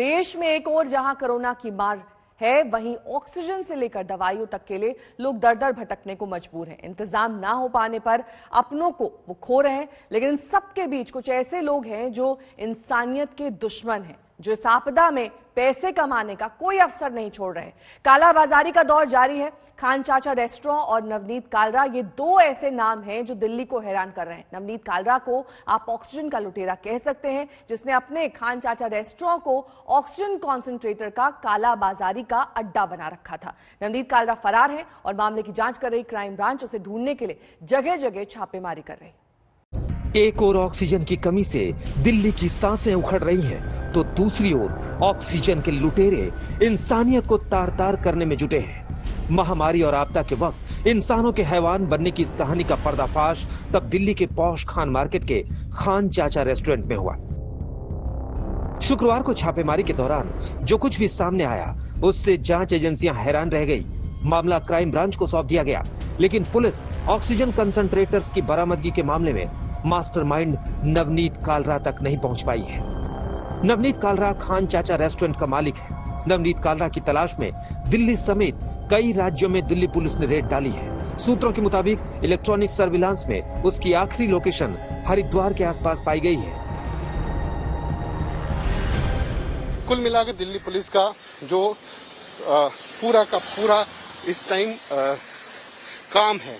देश में एक और जहां कोरोना की मार है, वहीं ऑक्सीजन से लेकर दवाइयों तक के लिए लोग दर दर भटकने को मजबूर हैं। इंतजाम ना हो पाने पर अपनों को वो खो रहे हैं, लेकिन इन सबके बीच कुछ ऐसे लोग हैं जो इंसानियत के दुश्मन हैं, जो इस आपदा में पैसे कमाने का कोई अवसर नहीं छोड़ रहे। कालाबाजारी का दौर जारी है। खान चाचा रेस्टोरेंट और नवनीत कालरा, ये दो ऐसे नाम हैं जो दिल्ली को हैरान कर रहे हैं। नवनीत कालरा को आप ऑक्सीजन का लुटेरा कह सकते हैं, जिसने अपने खान चाचा रेस्टोरेंट को ऑक्सीजन कॉन्सेंट्रेटर का कालाबाजारी का अड्डा बना रखा था। नवनीत कालरा फरार है और मामले की जांच कर रही क्राइम ब्रांच उसे ढूंढने के लिए जगह जगह छापेमारी कर रही। एक और ऑक्सीजन की कमी से दिल्ली की सांसें उखड़ रही हैं, तो दूसरी ओर ऑक्सीजन के लुटेरे इंसानियत को तार तार करने में जुटे हैं। महामारी और आपदा के वक्त इंसानों के हैवान बनने की इस कहानी का पर्दाफाश तब दिल्ली के पॉश खान मार्केट के खान चाचा रेस्टोरेंट में हुआ। शुक्रवार को छापेमारी के दौरान जो कुछ भी सामने आया, उससे जांच एजेंसियां हैरान रह गई। मामला क्राइम ब्रांच को सौंप दिया गया, लेकिन पुलिस ऑक्सीजन कंसंट्रेटर्स की बरामदगी के मामले में मास्टरमाइंड नवनीत कालरा तक नहीं पहुंच पाई है। नवनीत कालरा खान चाचा रेस्टोरेंट का मालिक है। नवनीत कालरा की तलाश में दिल्ली समेत कई राज्यों में दिल्ली पुलिस ने रेड डाली है। सूत्रों के मुताबिक इलेक्ट्रॉनिक सर्विलांस में उसकी आखिरी लोकेशन हरिद्वार के आसपास पाई गई है। कुल मिलाकर दिल्ली पुलिस का जो पूरा का पूरा इस टाइम काम है,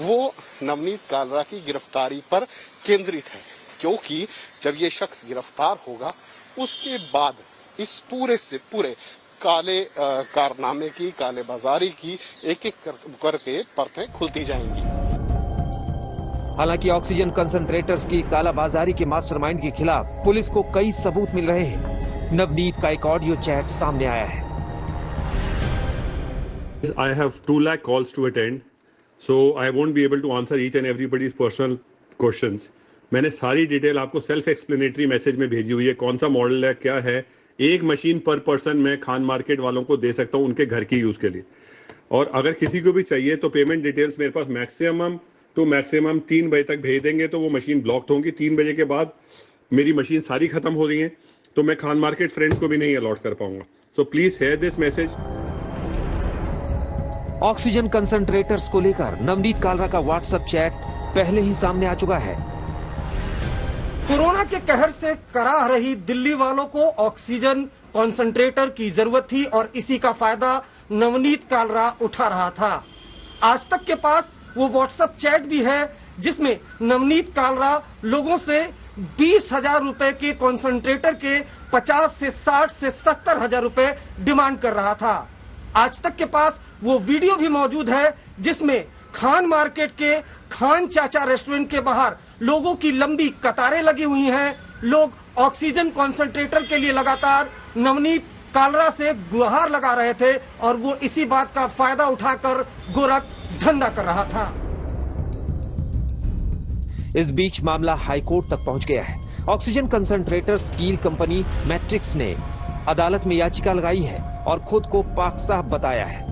वो नवनीत कालरा की गिरफ्तारी पर केंद्रित है, क्योंकि जब ये शख्स गिरफ्तार होगा उसके बाद इस पूरे से पूरे काले कारनामे की, काले बाजारी की एक एक करके परतें खुलती जाएंगी। हालांकि ऑक्सीजन कंसंट्रेटर्स की कालाबाजारी के मास्टरमाइंड के खिलाफ पुलिस को कई सबूत मिल रहे हैं। नवनीत का एक ऑडियो चैट सामने आया है। I have 2 lakh calls to attend, so I won't be able to answer each and everybody's personal questions. मैंने सारी डिटेल आपको सेल्फ एक्सप्लेनेटरी मैसेज में भेजी हुई है। कौन सा मॉडल है, क्या है, एक मशीन पर पर्सन मैं खान मार्केट वालों को दे सकता हूं उनके घर की यूज के लिए। और अगर किसी को भी चाहिए तो पेमेंट डिटेल्स मेरे पास मैक्सिमम 3 बजे तक भेज देंगे, तो वो मशीन ब्लॉक होंगी। 3 बजे के बाद मेरी मशीन सारी खत्म हो गई है, तो मैं खान मार्केट फ्रेंड्स को भी नहीं अलॉट कर पाऊंगा। So please hear this message. Oxygen concentrators को लेकर नवनीत कालरा का व्हाट्सएप चैट पहले ही सामने आ चुका है। कोरोना के कहर से कराह रही दिल्ली वालों को ऑक्सीजन कॉन्सेंट्रेटर की जरूरत थी और इसी का फायदा नवनीत कालरा उठा रहा था। आज तक के पास वो व्हाट्सएप चैट भी है जिसमें नवनीत कालरा लोगों से 20,000 रुपए के कॉन्सेंट्रेटर के 50 से 60 से 70,000 रुपए डिमांड कर रहा था। आज तक के पास वो वीडियो भी मौजूद है जिसमें खान मार्केट के खान चाचा रेस्टोरेंट के बाहर लोगों की लंबी कतारें लगी हुई हैं। लोग ऑक्सीजन कॉन्सेंट्रेटर के लिए लगातार नवनीत कालरा से गुहार लगा रहे थे और वो इसी बात का फायदा उठाकर गोरख धंधा कर रहा था। इस बीच मामला हाईकोर्ट तक पहुंच गया है। Oxygen concentrator steel company matrix ने अदालत में याचिका लगाई है और खुद को पाक साहब बताया है।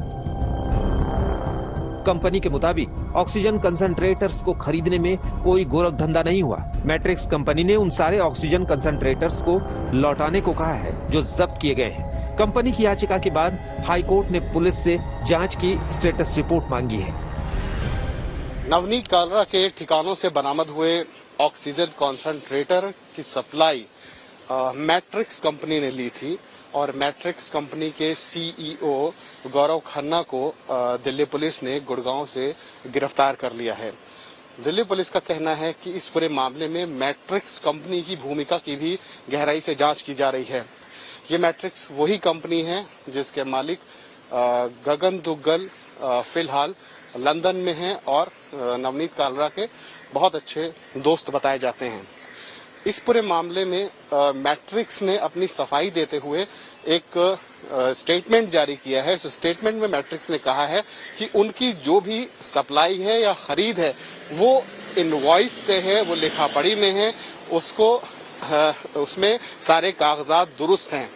कंपनी के मुताबिक ऑक्सीजन कंसंट्रेटर्स को खरीदने में कोई गोरख धंधा नहीं हुआ। मैट्रिक्स कंपनी ने उन सारे ऑक्सीजन कंसंट्रेटर्स को लौटाने को कहा है जो जब्त किए गए हैं। कंपनी की याचिका के बाद हाईकोर्ट ने पुलिस से जांच की स्टेटस रिपोर्ट मांगी है। नवनीत कालरा के ठिकानों से बरामद हुए ऑक्सीजन कॉन्सेंट्रेटर की सप्लाई मैट्रिक्स कंपनी ने ली थी और मैट्रिक्स कंपनी के सीईओ गौरव खन्ना को दिल्ली पुलिस ने गुड़गांव से गिरफ्तार कर लिया है। दिल्ली पुलिस का कहना है कि इस पूरे मामले में मैट्रिक्स कंपनी की भूमिका की भी गहराई से जांच की जा रही है। ये मैट्रिक्स वही कंपनी है जिसके मालिक गगन दुग्गल फिलहाल लंदन में हैं और नवनीत कालरा के बहुत अच्छे दोस्त बताए जाते हैं। इस पूरे मामले में मैट्रिक्स ने अपनी सफाई देते हुए एक स्टेटमेंट जारी किया है। इस स्टेटमेंट में मैट्रिक्स ने कहा है कि उनकी जो भी सप्लाई है या खरीद है वो इनवॉइस पे है, वो लिखा पढ़ी में है, उसमें सारे कागजात दुरुस्त हैं।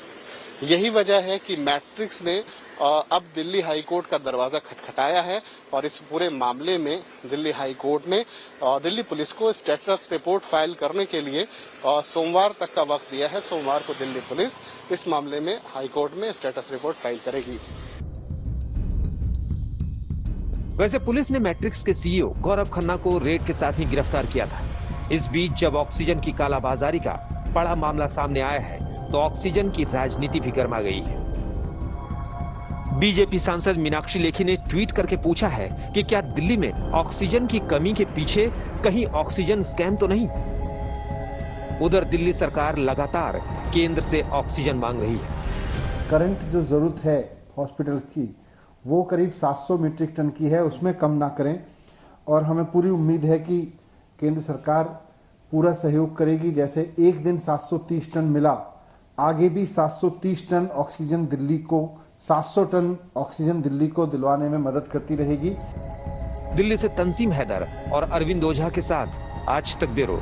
यही वजह है कि मैट्रिक्स ने अब दिल्ली हाई कोर्ट का दरवाजा खटखटाया है और इस पूरे मामले में दिल्ली हाई कोर्ट ने दिल्ली पुलिस को स्टेटस रिपोर्ट फाइल करने के लिए सोमवार तक का वक्त दिया है। सोमवार को दिल्ली पुलिस इस मामले में हाई कोर्ट में स्टेटस रिपोर्ट फाइल करेगी। वैसे पुलिस ने मैट्रिक्स के सीईओ गौरव खन्ना को रेड के साथ ही गिरफ्तार किया था। इस बीच जब ऑक्सीजन की कालाबाजारी का बड़ा मामला सामने आया है तो ऑक्सीजन की राजनीति भी गर्मा गई है। बीजेपी सांसद मीनाक्षी लेखी ने ट्वीट करके पूछा है कि क्या दिल्ली में ऑक्सीजन की कमी के पीछे कहीं ऑक्सीजन स्कैम तो नहीं। उधर दिल्ली सरकार लगातार केंद्र से ऑक्सीजन मांग रही है। करंट जो जरूरत है हॉस्पिटल की वो करीब 700 मीट्रिक टन की है, उसमें कम ना करें और हमें पूरी उम्मीद है कि केंद्र सरकार पूरा सहयोग करेगी। जैसे एक दिन 730 टन मिला, आगे भी 730 टन ऑक्सीजन दिल्ली को 700 टन ऑक्सीजन दिल्ली को दिलवाने में मदद करती रहेगी। दिल्ली से तंजीम हैदर और अरविंद ओझा के साथ आज तक ब्यूरो।